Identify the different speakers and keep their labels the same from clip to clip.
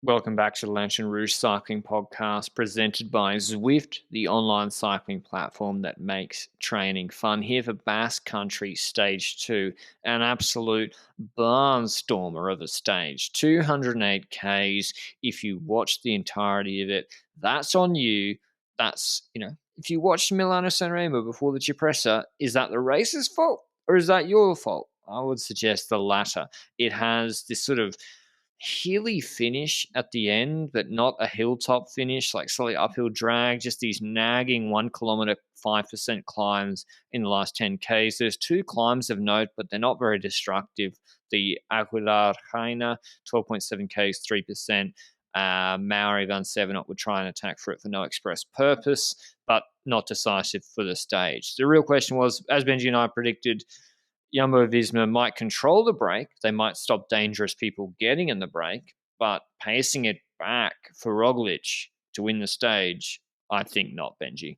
Speaker 1: Welcome back to the Lanterne Rouge Cycling Podcast, presented by Zwift, the online cycling platform that makes training fun. Here for Basque Country Stage 2, an absolute barnstormer of a stage. 208 Ks. If you watch the entirety of it, that's on you. If you watched Milano Sanremo before the Cipressa, is that the race's fault or is that your fault? I would suggest the latter. It has this sort of hilly finish at the end, but not a hilltop finish, like slightly uphill drag, just these nagging 1 kilometer, 5% climbs in the last 10 Ks. There's two climbs of note, but they're not very destructive. The Aguilar Jaina, 12.7 Ks, 3%. Maori Van Sevenot would try and attack for it for no express purpose, but not decisive for the stage. The real question was, as Benji and I predicted, Jumbo-Visma might control the break. They might stop dangerous people getting in the break, but pacing it back for Roglic to win the stage, I think not, Benji.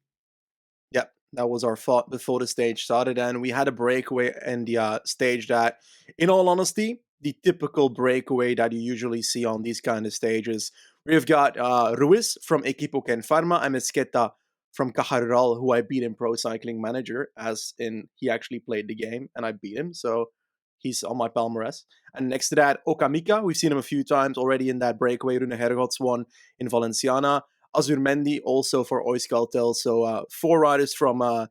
Speaker 2: Yep, that was our thought before the stage started, and we had a breakaway in the stage that, in all honesty, the typical breakaway that you usually see on these kind of stages. We've got Ruiz from Equipo Ken Pharma and Mesquita from Caja, who I beat in Pro Cycling Manager, as in he actually played the game and I beat him, so he's on my palmarès. And next to that, Okamika, we've seen him a few times already in that breakaway. Rune Hergots won in Valenciana. Azurmendi also for Euskaltel. So 4 riders from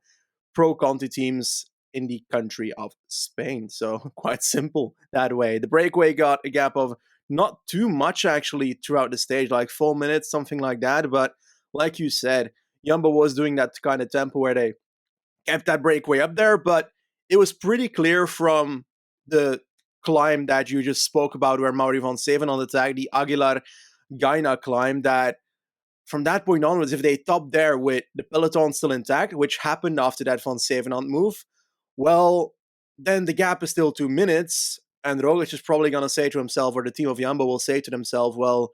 Speaker 2: Pro Conti teams in the country of Spain. So quite simple that way. The breakaway got a gap of not too much actually throughout the stage, like 4 minutes, something like that. But like you said, Jumbo was doing that kind of tempo where they kept that breakaway up there, but it was pretty clear from the climb that you just spoke about where Mauri van Seven on the tag, the Aguilar Gaina climb, that from that point onwards, if they top there with the peloton still intact, which happened after that Van Sevenant move, well, then the gap is still 2 minutes, and Roglic is probably going to say to himself, or the team of Jumbo will say to themselves, well,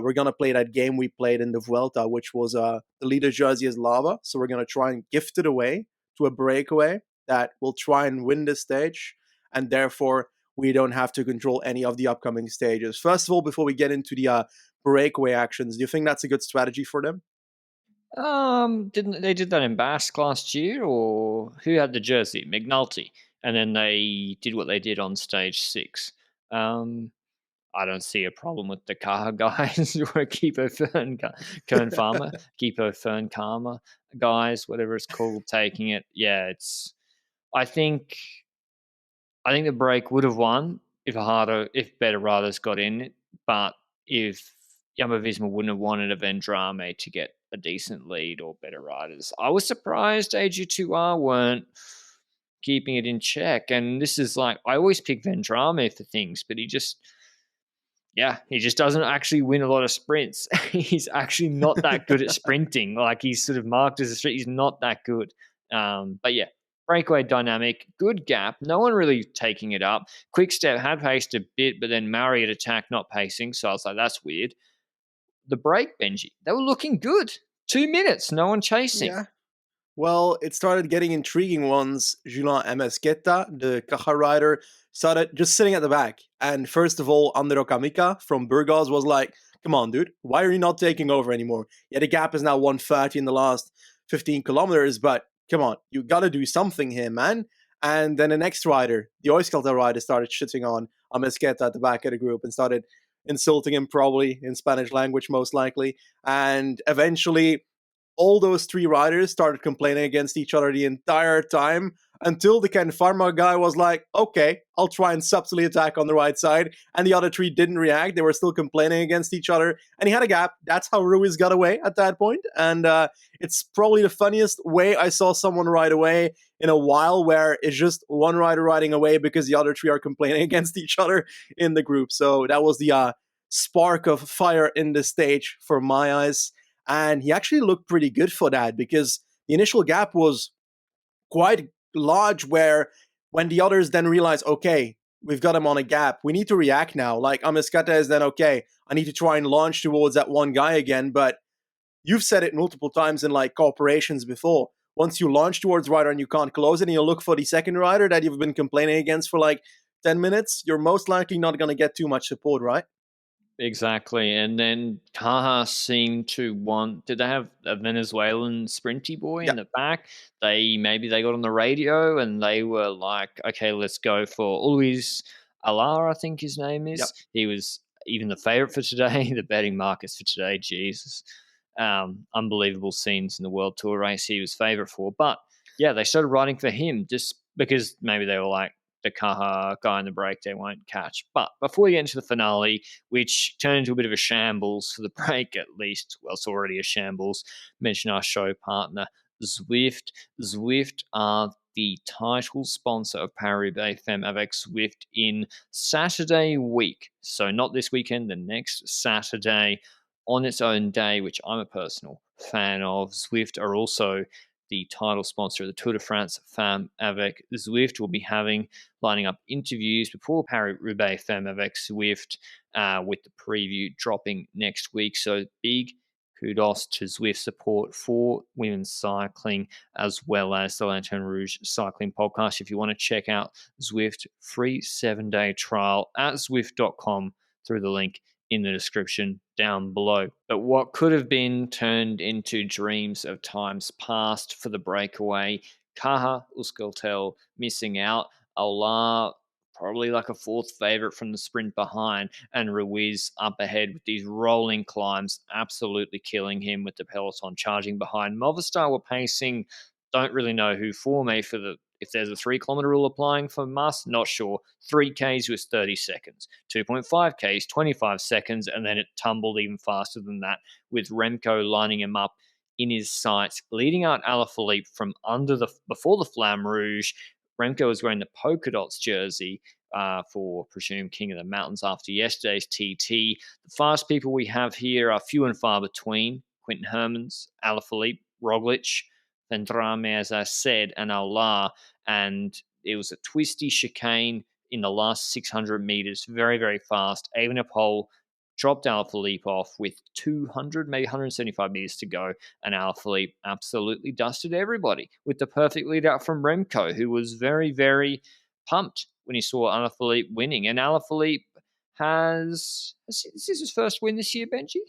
Speaker 2: we're going to play that game we played in the Vuelta, which was the leader jersey is lava. So we're going to try and gift it away to a breakaway that will try and win this stage. And therefore, we don't have to control any of the upcoming stages. First of all, before we get into the breakaway actions, do you think that's a good strategy for them?
Speaker 1: Didn't they did that in Basque last year, or who had the jersey? McNulty, and then they did what they did on stage 6. I don't see a problem with the car guys or Kern Farmer, Keepo Fern Karma guys, whatever it's called, taking it. Yeah, I think the break would have won if better riders got in it, but if Jumbo-Visma wouldn't have wanted a Vendrame to get a decent lead or better riders. I was surprised AG2R weren't keeping it in check, and this is like, I always pick Vendrame for things, but he just doesn't actually win a lot of sprints. He's actually not that good at sprinting. Like, he's sort of marked as a sprint. He's not that good. But yeah, breakaway dynamic, good gap. No one really taking it up. Quick Step had paced a bit, but then Mauri had attacked, not pacing. So I was like, that's weird. The break, Benji, they were looking good. 2 minutes, no one chasing.
Speaker 2: Yeah. Well, it started getting intriguing once Julian Mesquita, the Caja rider, started just sitting at the back. And first of all, Ander Okamika from Burgos was like, come on, dude, why are you not taking over anymore? Yeah, the gap is now 130 in the last 15 kilometers, but come on, you got to do something here, man. And then the next rider, the Euskaltel rider, started shitting on Mesquita at the back of the group and started insulting him, probably in Spanish language, most likely. And eventually, all those 3 riders started complaining against each other the entire time until the Ken Pharma guy was like, okay, I'll try and subtly attack on the right side. And the other 3 didn't react. They were still complaining against each other. And he had a gap. That's how Ruiz got away at that point. And it's probably the funniest way I saw someone ride away in a while, where it's just one rider riding away because the other 3 are complaining against each other in the group. So that was the spark of fire in the stage for my eyes. And he actually looked pretty good for that, because the initial gap was quite large, where when the others then realize, okay, we've got him on a gap, we need to react now. Like, Amescata is then, okay, I need to try and launch towards that one guy again. But you've said it multiple times in like corporations before. Once you launch towards rider and you can't close it, and you look for the second rider that you've been complaining against for like 10 minutes, you're most likely not going to get too much support, right?
Speaker 1: Exactly. And then Taha seemed to want. Did they have a Venezuelan sprinty boy
Speaker 2: Yeah,
Speaker 1: in the back? Maybe they got on the radio and they were like, okay, let's go for Luis Alar, I think his name
Speaker 2: yeah.
Speaker 1: is. He was even the favorite for today. The betting markets for today, Jesus. Unbelievable scenes in the World Tour race he was favorite for. But yeah, they started riding for him just because maybe they were like, the Kaha guy in the break they won't catch. But before we get into the finale, which turned into a bit of a shambles for the break at least, well, it's already a shambles, mention our show partner, Zwift. Zwift are the title sponsor of Paris-Roubaix Femme avec Zwift in Saturday week. So not this weekend, the next Saturday on its own day, which I'm a personal fan of. Zwift are also the title sponsor of the Tour de France Femme avec Zwift. Will be lining up interviews before Paris-Roubaix Femme avec Zwift, with the preview dropping next week. So big kudos to Zwift support for women's cycling, as well as the Lanterne Rouge cycling podcast. If you want to check out Zwift, free 7-day trial at Zwift.com through the link in the description down below. But what could have been turned into dreams of times past for the breakaway, Caja Euskaltel missing out, Ola probably like a fourth favorite from the sprint behind, and Ruiz up ahead with these rolling climbs, absolutely killing him with the peloton charging behind. Movistar were pacing, don't really know who for me for the if there's a 3 kilometer rule applying for Must, not sure. 3Ks was 30 seconds, 2.5Ks, 25 seconds, and then it tumbled even faster than that with Remco lining him up in his sights, leading out Alaphilippe from before the Flamme Rouge. Remco was wearing the polka dots jersey for presumed King of the Mountains after yesterday's TT. The fast people we have here are few and far between. Quinten Hermans, Alaphilippe, Roglic, Vendrame, as I said, and Allah. And it was a twisty chicane in the last 600 meters, very, very fast. Evenepoel dropped Alaphilippe off with 200, maybe 175 meters to go, and Alaphilippe absolutely dusted everybody with the perfect lead out from Remco, who was very, very pumped when he saw Alaphilippe winning. And Alaphilippe this is his first win this year, Benji?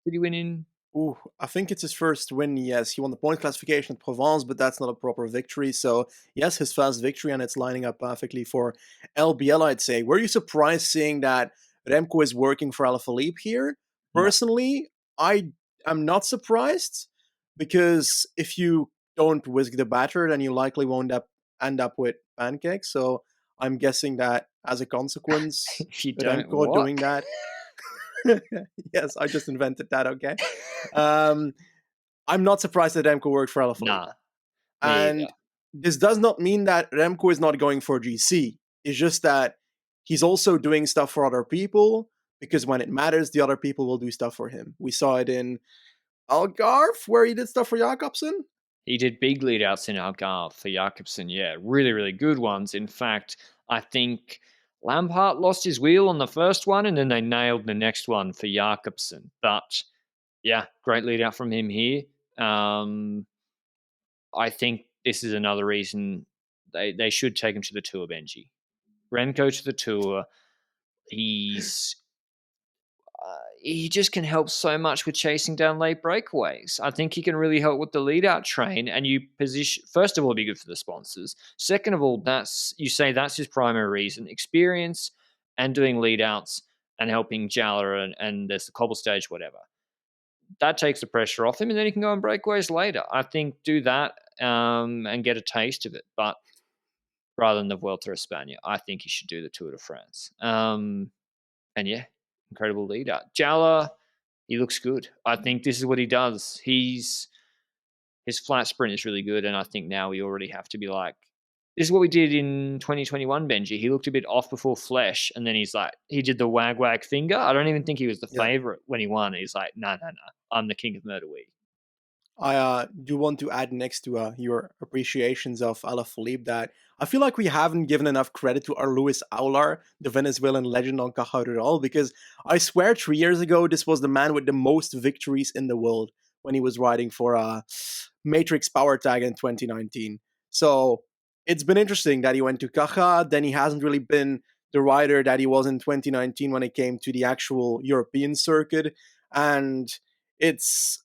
Speaker 1: Did he win in?
Speaker 2: Ooh, I think it's his first win, yes. He won the point classification at Provence, but that's not a proper victory. So, yes, his first victory, and it's lining up perfectly for LBL, I'd say. Were you surprised seeing that Remco is working for Alaphilippe here?
Speaker 1: No.
Speaker 2: Personally, I am not surprised, because if you don't whisk the batter, then you likely won't end up with pancakes. So, I'm guessing that as a consequence,
Speaker 1: If you don't,
Speaker 2: Remco
Speaker 1: what?
Speaker 2: doing that. Yes, I just invented that, okay? Um, I'm not surprised that Remco worked for Alaphilippe.
Speaker 1: Nah, me either.
Speaker 2: And this does not mean that Remco is not going for GC. It's just that he's also doing stuff for other people, because when it matters, the other people will do stuff for him. We saw it in Algarve, where he did stuff for Jakobsen.
Speaker 1: He did big lead outs in Algarve for Jakobsen. Yeah, really, really good ones. In fact, I think Lampard lost his wheel on the first one, and then they nailed the next one for Jakobsen. But yeah, great lead out from him here. I think this is another reason they should take him to the Tour, Benji. Remco to the Tour. He's he just can help so much with chasing down late breakaways. I think he can really help with the lead out train, and you position, first of all, be good for the sponsors. Second of all, that's his primary reason: experience and doing lead outs and helping Jala and there's the cobble stage, whatever. That takes the pressure off him, and then he can go on breakaways later. I think do that and get a taste of it. But rather than the Vuelta a España, I think he should do the Tour de France. And yeah, incredible leader. Jala, he looks good. I think this is what he does. His flat sprint is really good, and I think now we already have to be like, this is what we did in 2021, Benji. He looked a bit off before Flesh, and then he's like, he did the wag finger. I don't even think he was the favorite when he won. He's like, no, I'm the king of Murder Week.
Speaker 2: I do want to add next to your appreciations of Alaphilippe that I feel like we haven't given enough credit to our Luis Aular, the Venezuelan legend on Caja Rural, because I swear 3 years ago this was the man with the most victories in the world when he was riding for Matrix Power Tag in 2019. So it's been interesting that he went to Caja, then he hasn't really been the rider that he was in 2019 when it came to the actual European circuit. And it's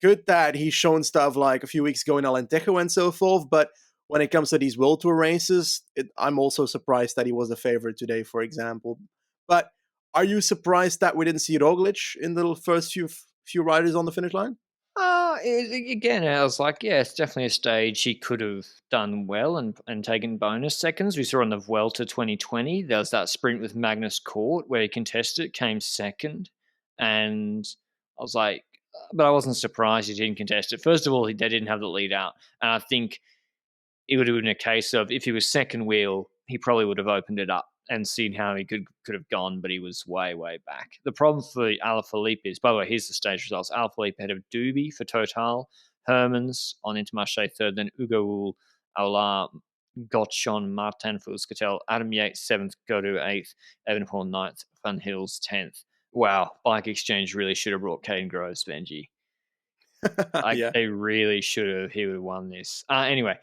Speaker 2: good that he's shown stuff like a few weeks ago in Alentejo and so forth, but when it comes to these World Tour races, I'm also surprised that he was a favorite today, for example. But are you surprised that we didn't see Roglic in the first few riders on the finish line?
Speaker 1: Again, I was like, yeah, it's definitely a stage he could have done well and taken bonus seconds. We saw on the Vuelta 2020, there was that sprint with Magnus Cort where he contested, came second. And I was like, but I wasn't surprised he didn't contest it. First of all, they didn't have the lead out. And I think it would have been a case of if he was second wheel, he probably would have opened it up and seen how he could have gone, but he was way, way back. The problem for Alaphilippe is, by the way, here's the stage results. Alaphilippe ahead of Doobie for Total, Hermans on Intermarché third, then Ugo Aular, Gotchon, Martin for Euskaltel, Adam Yates seventh, Godou eighth, Evenepoel ninth, Van Hills 10th. Wow, Bike Exchange really should have brought Caden Groves, Benji.
Speaker 2: Yeah.
Speaker 1: They really should have. He would have won this. Anyway,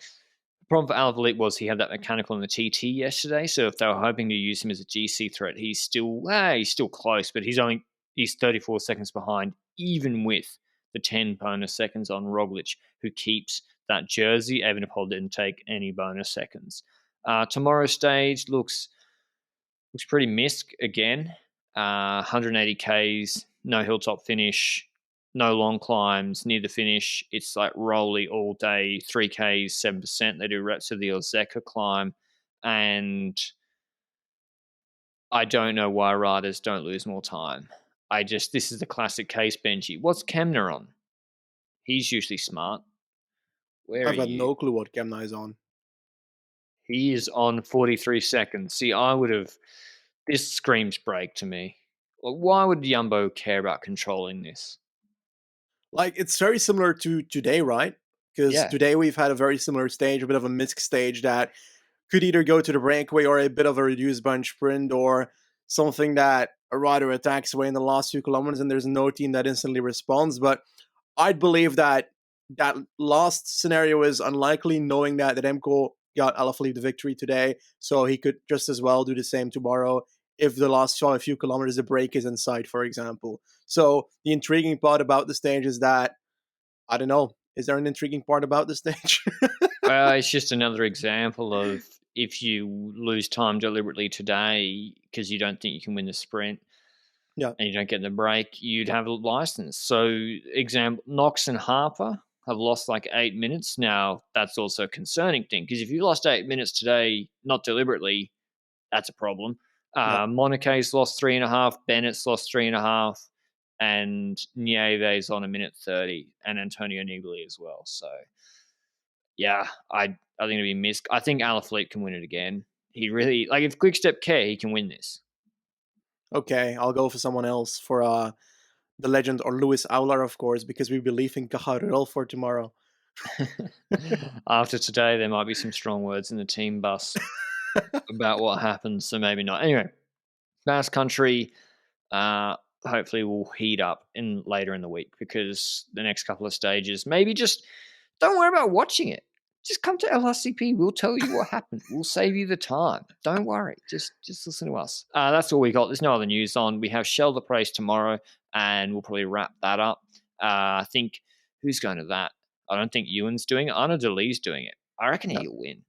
Speaker 1: the problem for Alaphilippe was he had that mechanical in the TT yesterday. So if they were hoping to use him as a GC threat, he's still close, but he's 34 seconds behind, even with the 10 bonus seconds on Roglic, who keeps that jersey. Evenepoel didn't take any bonus seconds. Tomorrow's stage looks pretty misc again. 180 Ks, no hilltop finish, no long climbs near the finish. It's like rolly all day, 3Ks, 7%. They do reps of the Ozeka climb. And I don't know why riders don't lose more time. This is the classic case, Benji. What's Kemner on? He's usually smart. Where are
Speaker 2: I've got
Speaker 1: you?
Speaker 2: no clue what Kemna is on.
Speaker 1: He is on 43 seconds. See, this screams break to me. Why would Jumbo care about controlling this?
Speaker 2: Like, it's very similar to today, right? Because
Speaker 1: Yeah.
Speaker 2: today we've had a very similar stage, a bit of a mixed stage that could either go to the breakaway or a bit of a reduced bunch sprint or something that a rider attacks away in the last few kilometers and there's no team that instantly responds. But I'd believe that that last scenario is unlikely, knowing that Remco got Alaphilippe the victory today, so he could just as well do the same tomorrow if the last few kilometers the break is in sight, for example. So the intriguing part about the stage is that, I don't know, is there an intriguing part about the stage?
Speaker 1: It's just another example of if you lose time deliberately today because you don't think you can win the sprint
Speaker 2: Yeah.
Speaker 1: and you don't get the break, you'd have a license. So, example, Knox and Harper have lost like 8 minutes. Now, that's also a concerning thing because if you lost 8 minutes today, not deliberately, that's a problem.
Speaker 2: Yeah.
Speaker 1: Monaco's lost 3.5, Bennett's lost 3.5, and Nieves on 1:30, and Antonio Nibali as well. So, yeah, I think it'll be missed. I think Alaphilippe can win it again. He really, like, if Quickstep care, he can win this.
Speaker 2: Okay, I'll go for someone else, for the legend or Luis Aular, of course, because we believe in Cajarel for tomorrow.
Speaker 1: After today, there might be some strong words in the team bus about what happens, so maybe not. Anyway, Basque Country hopefully will heat up later in the week because the next couple of stages, maybe just don't worry about watching it. Just come to LRCP. We'll tell you what happened. We'll save you the time. Don't worry. Just listen to us. That's all we got. There's no other news on. We have Shell the Price tomorrow, and we'll probably wrap that up. I think who's going to that? I don't think Ewan's doing it. Arnaud Dele's doing it. I reckon
Speaker 2: Yeah.
Speaker 1: he'll win.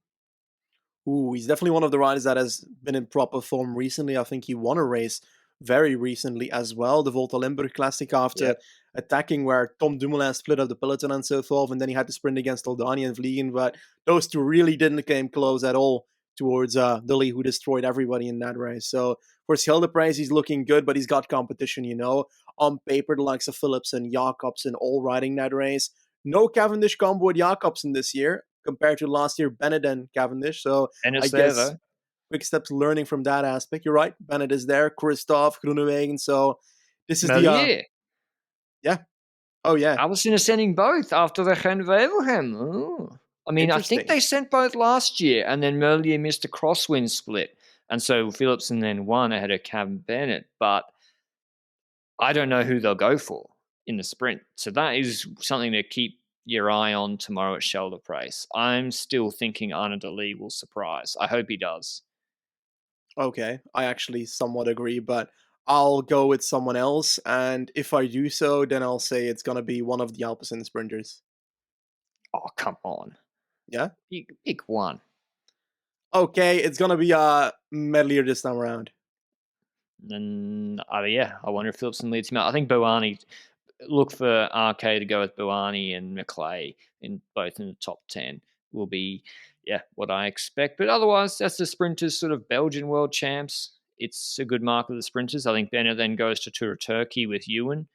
Speaker 2: Ooh, he's definitely one of the riders that has been in proper form recently. I think he won a race very recently as well, the Volta Limburg Classic, after
Speaker 1: Yep.
Speaker 2: attacking where Tom Dumoulin split up the peloton and so forth, and then he had to sprint against Oldani and Vliegen, but those two really didn't come close at all towards Deli, who destroyed everybody in that race. So for Schildepraise, he's looking good, but he's got competition, On paper, the likes of Phillips and Jacobsen all riding that race. No Cavendish combo with Jacobsen this year, compared to last year, Bennett and Cavendish. So
Speaker 1: And
Speaker 2: I
Speaker 1: it's there,
Speaker 2: guess
Speaker 1: though.
Speaker 2: Quick Step's learning from that aspect. You're right. Bennett is there. Christoph, Groenewegen. So this is
Speaker 1: Merlier.
Speaker 2: yeah. Oh, yeah.
Speaker 1: Allison is sending both after the Gent-Wevelgem. Oh. I mean, I think
Speaker 2: Interesting.
Speaker 1: they sent both last year, and then Merlier missed a crosswind split. And so Phillipson then won ahead of Cam Bennett. But I don't know who they'll go for in the sprint. So that is something to keep your eye on tomorrow at Shoulder Price. I'm still thinking Arnaud Dele will surprise. I hope he does.
Speaker 2: Okay, I actually somewhat agree, but I'll go with someone else, and if I do so, then I'll say it's gonna be one of the Alpecin sprinters.
Speaker 1: Oh, come on.
Speaker 2: Yeah?
Speaker 1: Pick one.
Speaker 2: Okay, it's gonna be, Medlier this time around.
Speaker 1: And yeah, I wonder if Philipson leads him out. I think Buani, look for RK to go with Buani and McClay in both in the top 10 will be, yeah, what I expect. But otherwise, that's the sprinters, sort of Belgian world champs. It's a good mark of the sprinters. I think Benner then goes to Tour of Turkey with Ewan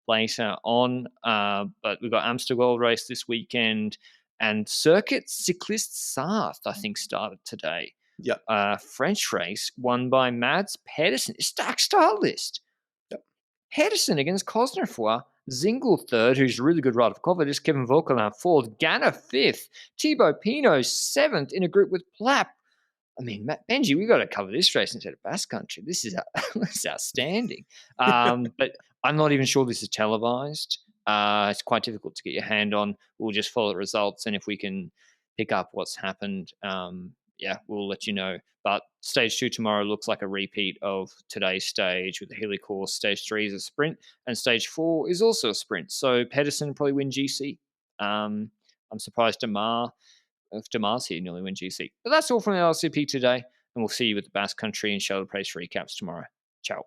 Speaker 1: later on. But we've got Amsterdam race this weekend, and Circuit Cyclist Sarth, I think, started today.
Speaker 2: Yep,
Speaker 1: French race won by Mads Pedersen. Stack style list.
Speaker 2: yep.
Speaker 1: Pedersen against Cosnefroy. Zingle third, who's a really good rider for Covadis. Kevin Vauquelin fourth. Ganna fifth. Thibaut Pinot seventh in a group with Plapp. I mean, Benji, we got to cover this race instead of Basque Country. This is this is outstanding. But I'm not even sure this is televised. It's quite difficult to get your hand on. We'll just follow the results, and if we can pick up what's happened, yeah, we'll let you know. But stage 2 tomorrow looks like a repeat of today's stage with the Hilly course. Stage 3 is a sprint, and stage 4 is also a sprint. So Pedersen probably win GC. I'm surprised Demar, if Demar's here, nearly win GC. But that's all from the LRCP today, and we'll see you with the Basque Country and Shelter Place recaps tomorrow. Ciao.